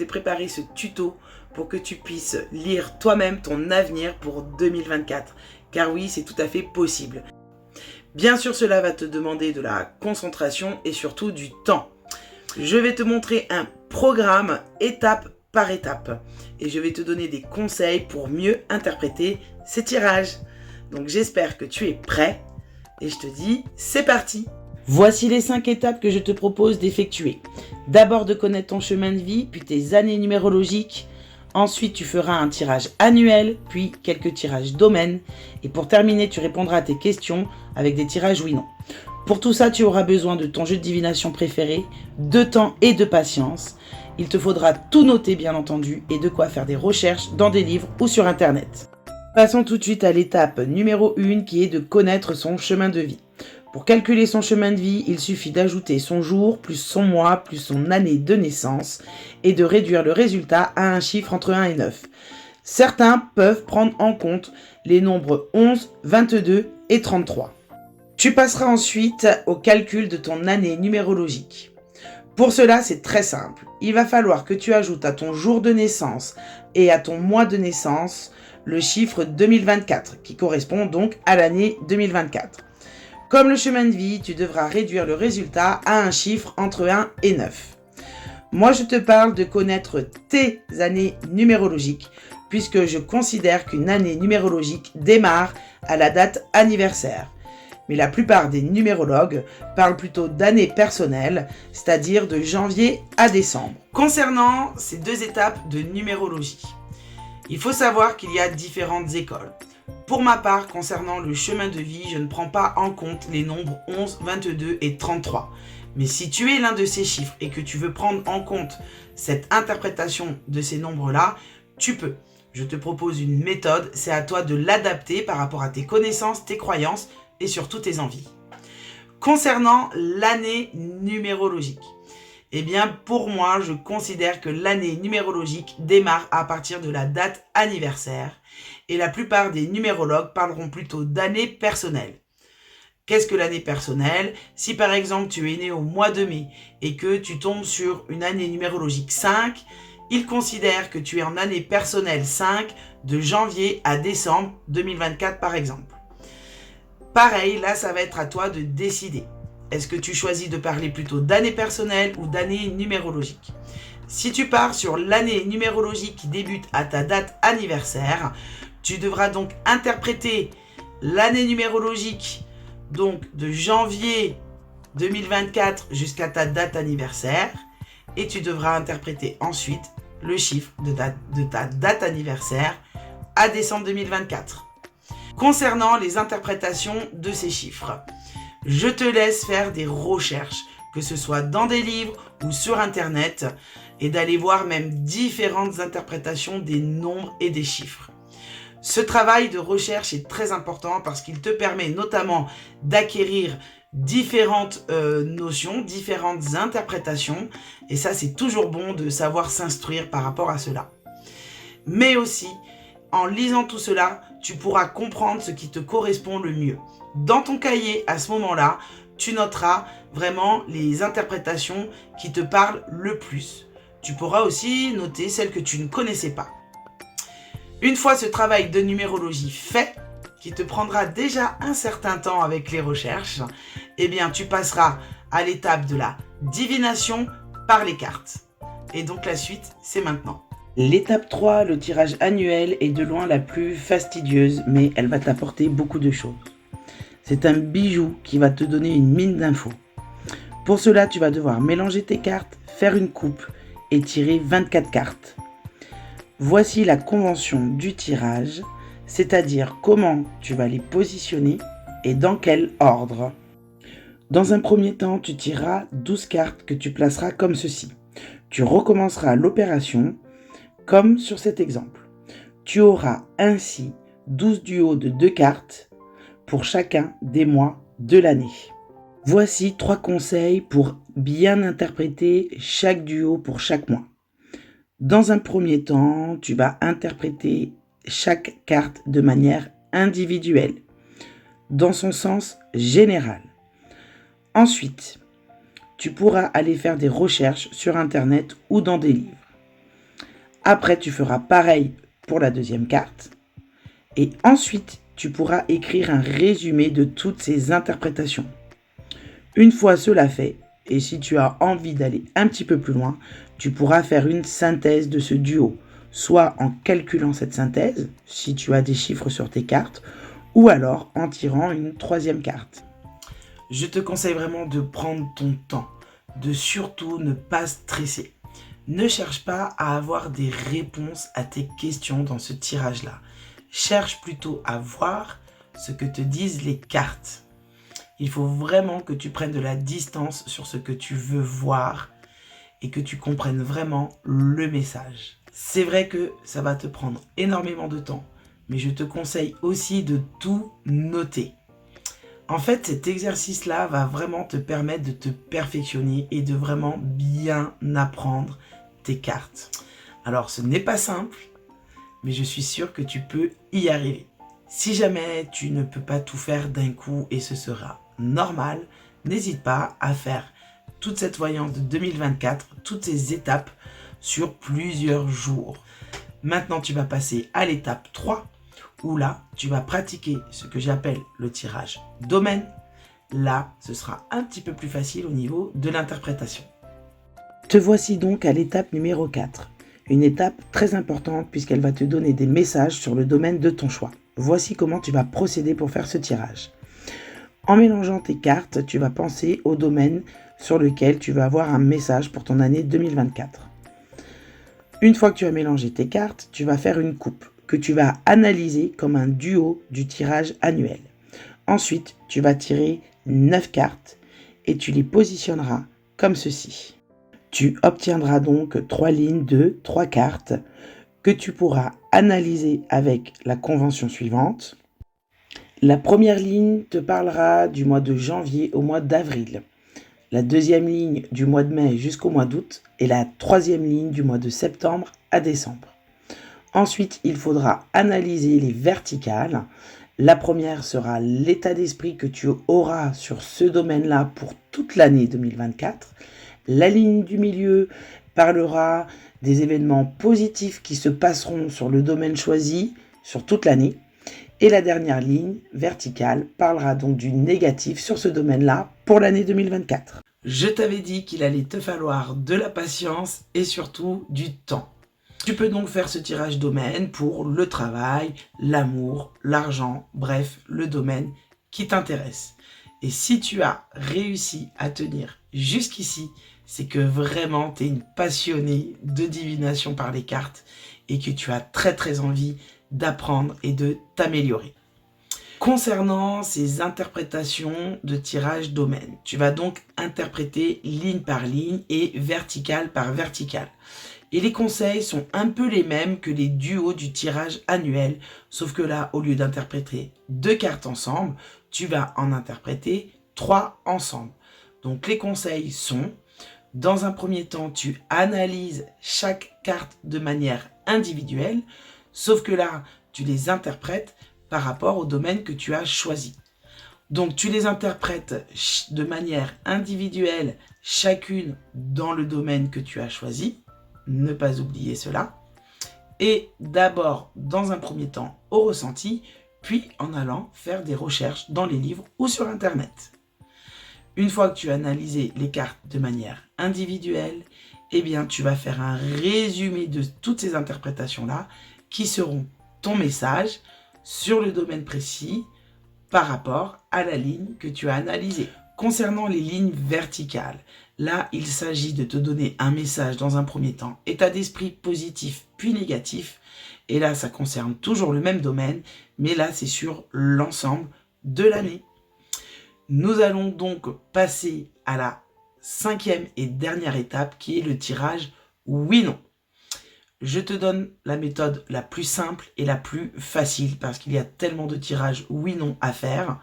t'ai préparé ce tuto pour que tu puisses lire toi-même ton avenir pour 2024. Car oui, c'est tout à fait possible. Bien sûr, cela va te demander de la concentration et surtout du temps. Je vais te montrer un programme étape par étape et je vais te donner des conseils pour mieux interpréter ces tirages. Donc j'espère que tu es prêt et je te dis c'est parti. Voici les 5 étapes que je te propose d'effectuer. D'abord de connaître ton chemin de vie, puis tes années numérologiques. Ensuite, tu feras un tirage annuel, puis quelques tirages domaines. Et pour terminer, tu répondras à tes questions avec des tirages oui/non. Pour tout ça, tu auras besoin de ton jeu de divination préféré, de temps et de patience. Il te faudra tout noter, bien entendu, et de quoi faire des recherches dans des livres ou sur Internet. Passons tout de suite à l'étape numéro 1 qui est de connaître son chemin de vie. Pour calculer son chemin de vie, il suffit d'ajouter son jour, plus son mois, plus son année de naissance et de réduire le résultat à un chiffre entre 1 et 9. Certains peuvent prendre en compte les nombres 11, 22 et 33. Tu passeras ensuite au calcul de ton année numérologique. Pour cela, c'est très simple. Il va falloir que tu ajoutes à ton jour de naissance et à ton mois de naissance le chiffre 2024 qui correspond donc à l'année 2024. Comme le chemin de vie, tu devras réduire le résultat à un chiffre entre 1 et 9. Moi, je te parle de connaître tes années numérologiques, puisque je considère qu'une année numérologique démarre à la date anniversaire. Mais la plupart des numérologues parlent plutôt d'années personnelles, c'est-à-dire de janvier à décembre. Concernant ces 2 étapes de numérologie, il faut savoir qu'il y a différentes écoles. Pour ma part, concernant le chemin de vie, je ne prends pas en compte les nombres 11, 22 et 33. Mais si tu es l'un de ces chiffres et que tu veux prendre en compte cette interprétation de ces nombres-là, tu peux. Je te propose une méthode, c'est à toi de l'adapter par rapport à tes connaissances, tes croyances et surtout tes envies. Concernant l'année numérologique, eh bien pour moi, je considère que l'année numérologique démarre à partir de la date anniversaire et la plupart des numérologues parleront plutôt d'année personnelle. Qu'est-ce que l'année personnelle? Si par exemple tu es né au mois de mai et que tu tombes sur une année numérologique 5, ils considèrent que tu es en année personnelle 5 de janvier à décembre 2024 par exemple. Pareil, là ça va être à toi de décider. Est-ce que tu choisis de parler plutôt d'année personnelle ou d'année numérologique? Si tu pars sur l'année numérologique qui débute à ta date anniversaire, tu devras donc interpréter l'année numérologique donc de janvier 2024 jusqu'à ta date anniversaire et tu devras interpréter ensuite le chiffre de ta date anniversaire à décembre 2024. Concernant les interprétations de ces chiffres, je te laisse faire des recherches, que ce soit dans des livres ou sur Internet, et d'aller voir même différentes interprétations des nombres et des chiffres. Ce travail de recherche est très important parce qu'il te permet notamment d'acquérir différentes notions, différentes interprétations, et ça c'est toujours bon de savoir s'instruire par rapport à cela. Mais aussi, en lisant tout cela, tu pourras comprendre ce qui te correspond le mieux. Dans ton cahier, à ce moment-là, tu noteras vraiment les interprétations qui te parlent le plus. Tu pourras aussi noter celles que tu ne connaissais pas. Une fois ce travail de numérologie fait, qui te prendra déjà un certain temps avec les recherches, eh bien tu passeras à l'étape de la divination par les cartes. Et donc la suite, c'est maintenant. L'étape 3, le tirage annuel, est de loin la plus fastidieuse, mais elle va t'apporter beaucoup de choses. C'est un bijou qui va te donner une mine d'infos. Pour cela, tu vas devoir mélanger tes cartes, faire une coupe et tirer 24 cartes. Voici la convention du tirage, c'est-à-dire comment tu vas les positionner et dans quel ordre. Dans un premier temps, tu tireras 12 cartes que tu placeras comme ceci. Tu recommenceras l'opération comme sur cet exemple. Tu auras ainsi 12 duos de 2 cartes pour chacun des mois de l'année. Voici 3 conseils pour bien interpréter chaque duo pour chaque mois. Dans un premier temps, tu vas interpréter chaque carte de manière individuelle, dans son sens général. Ensuite, tu pourras aller faire des recherches sur Internet ou dans des livres. Après, tu feras pareil pour la deuxième carte. Et ensuite, tu pourras écrire un résumé de toutes ces interprétations. Une fois cela fait, et si tu as envie d'aller un petit peu plus loin, tu pourras faire une synthèse de ce duo, soit en calculant cette synthèse, si tu as des chiffres sur tes cartes, ou alors en tirant une troisième carte. Je te conseille vraiment de prendre ton temps, de surtout ne pas stresser. Ne cherche pas à avoir des réponses à tes questions dans ce tirage-là. Cherche plutôt à voir ce que te disent les cartes. Il faut vraiment que tu prennes de la distance sur ce que tu veux voir et que tu comprennes vraiment le message. C'est vrai que ça va te prendre énormément de temps, mais je te conseille aussi de tout noter. En fait, cet exercice-là va vraiment te permettre de te perfectionner et de vraiment bien apprendre tes cartes. Alors, ce n'est pas simple, mais je suis sûr que tu peux y arriver. Si jamais tu ne peux pas tout faire d'un coup et ce sera normal, n'hésite pas à faire toute cette voyance de 2024, toutes ces étapes sur plusieurs jours. Maintenant, tu vas passer à l'étape 3, où là, tu vas pratiquer ce que j'appelle le tirage domaine. Là, ce sera un petit peu plus facile au niveau de l'interprétation. Te voici donc à l'étape numéro 4. Une étape très importante puisqu'elle va te donner des messages sur le domaine de ton choix. Voici comment tu vas procéder pour faire ce tirage. En mélangeant tes cartes, tu vas penser au domaine sur lequel tu vas avoir un message pour ton année 2024. Une fois que tu as mélangé tes cartes, tu vas faire une coupe que tu vas analyser comme un duo du tirage annuel. Ensuite, tu vas tirer 9 cartes et tu les positionneras comme ceci. Tu obtiendras donc 3 lignes de 3 cartes que tu pourras analyser avec la convention suivante. La première ligne te parlera du mois de janvier au mois d'avril. La deuxième ligne du mois de mai jusqu'au mois d'août et la troisième ligne du mois de septembre à décembre. Ensuite, il faudra analyser les verticales. La première sera l'état d'esprit que tu auras sur ce domaine-là pour toute l'année 2024. La ligne du milieu parlera des événements positifs qui se passeront sur le domaine choisi sur toute l'année. Et la dernière ligne verticale parlera donc du négatif sur ce domaine-là pour l'année 2024. Je t'avais dit qu'il allait te falloir de la patience et surtout du temps. Tu peux donc faire ce tirage domaine pour le travail, l'amour, l'argent, bref, le domaine qui t'intéresse. Et si tu as réussi à tenir jusqu'ici, c'est que vraiment tu es une passionnée de divination par les cartes et que tu as très envie d'apprendre et de t'améliorer. Concernant ces interprétations de tirage domaine, tu vas donc interpréter ligne par ligne et verticale par verticale. Et les conseils sont un peu les mêmes que les duos du tirage annuel, sauf que là, au lieu d'interpréter 2 cartes ensemble, tu vas en interpréter 3 ensemble. Donc les conseils sont, dans un premier temps, tu analyses chaque carte de manière individuelle, sauf que là, tu les interprètes par rapport au domaine que tu as choisi. Donc tu les interprètes de manière individuelle, chacune dans le domaine que tu as choisi. Ne pas oublier cela. Et d'abord, dans un premier temps, au ressenti, puis en allant faire des recherches dans les livres ou sur Internet. Une fois que tu as analysé les cartes de manière individuelle, eh bien, tu vas faire un résumé de toutes ces interprétations-là qui seront ton message sur le domaine précis par rapport à la ligne que tu as analysée. Concernant les lignes verticales, là, il s'agit de te donner un message dans un premier temps, état d'esprit positif puis négatif. Et là, ça concerne toujours le même domaine, mais là, c'est sur l'ensemble de l'année. Nous allons donc passer à la 5e et dernière étape qui est le tirage oui-non. Je te donne la méthode la plus simple et la plus facile parce qu'il y a tellement de tirages oui-non à faire.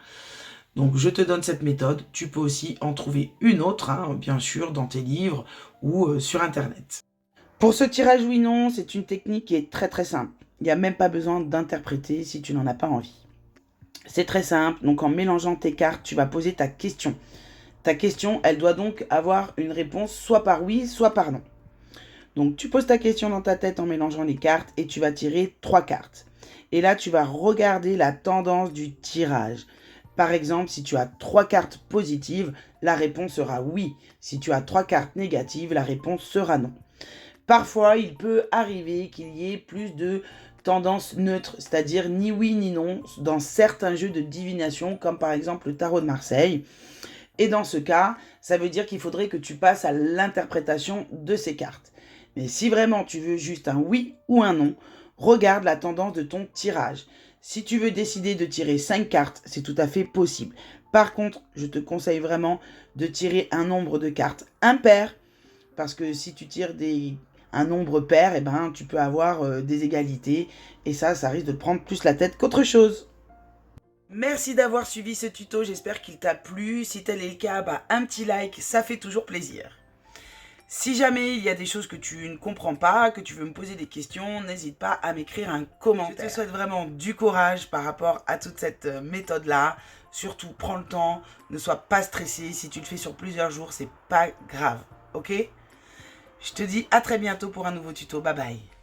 Donc je te donne cette méthode, tu peux aussi en trouver une autre, bien sûr, dans tes livres ou sur Internet. Pour ce tirage oui-non, c'est une technique qui est très simple. Il n'y a même pas besoin d'interpréter si tu n'en as pas envie. C'est très simple, donc en mélangeant tes cartes, tu vas poser ta question. Ta question, elle doit donc avoir une réponse soit par oui, soit par non. Donc tu poses ta question dans ta tête en mélangeant les cartes et tu vas tirer 3 cartes. Et là, tu vas regarder la tendance du tirage. Par exemple, si tu as 3 cartes positives, la réponse sera oui. Si tu as 3 cartes négatives, la réponse sera non. Parfois, il peut arriver qu'il y ait plus de tendance neutre, c'est-à-dire ni oui ni non, dans certains jeux de divination, comme par exemple le tarot de Marseille. Et dans ce cas, ça veut dire qu'il faudrait que tu passes à l'interprétation de ces cartes. Mais si vraiment tu veux juste un oui ou un non, regarde la tendance de ton tirage. Si tu veux décider de tirer 5 cartes, c'est tout à fait possible. Par contre, je te conseille vraiment de tirer un nombre de cartes impair, parce que si tu tires un nombre pair, eh ben, tu peux avoir des égalités, et ça risque de te prendre plus la tête qu'autre chose. Merci d'avoir suivi ce tuto, j'espère qu'il t'a plu. Si tel est le cas, un petit like, ça fait toujours plaisir. Si jamais il y a des choses que tu ne comprends pas, que tu veux me poser des questions, n'hésite pas à m'écrire un commentaire. Je te souhaite vraiment du courage par rapport à toute cette méthode-là. Surtout, prends le temps, ne sois pas stressé. Si tu le fais sur plusieurs jours, c'est pas grave, ok ? Je te dis à très bientôt pour un nouveau tuto. Bye bye.